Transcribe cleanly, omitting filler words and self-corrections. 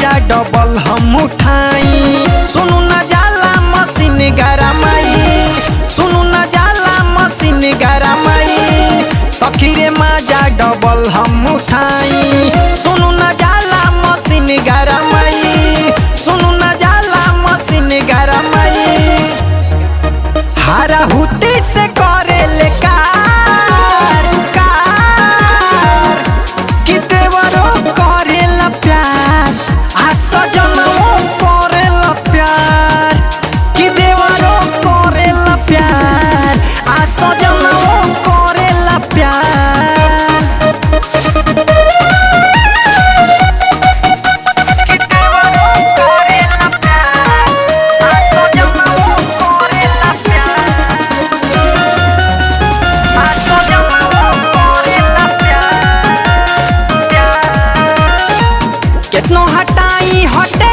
मजा डबल हम उठाई। सुनु न जाला मशीन गरमाई, सुनु न जाला मशीन गरमाई, सखी रे मजा डबल हम उठाई। सुनु न जाला मशीन गरमाई, सुनु न जाला मशीन गरमाई, हारा हुती से करे ले कार कार, कि देवरो करे ला प्यार आ सजनो करे ला प्यार, कि देवरो करे ला प्यार आ सजनो करे ला प्यार। कितनो हटाई हटे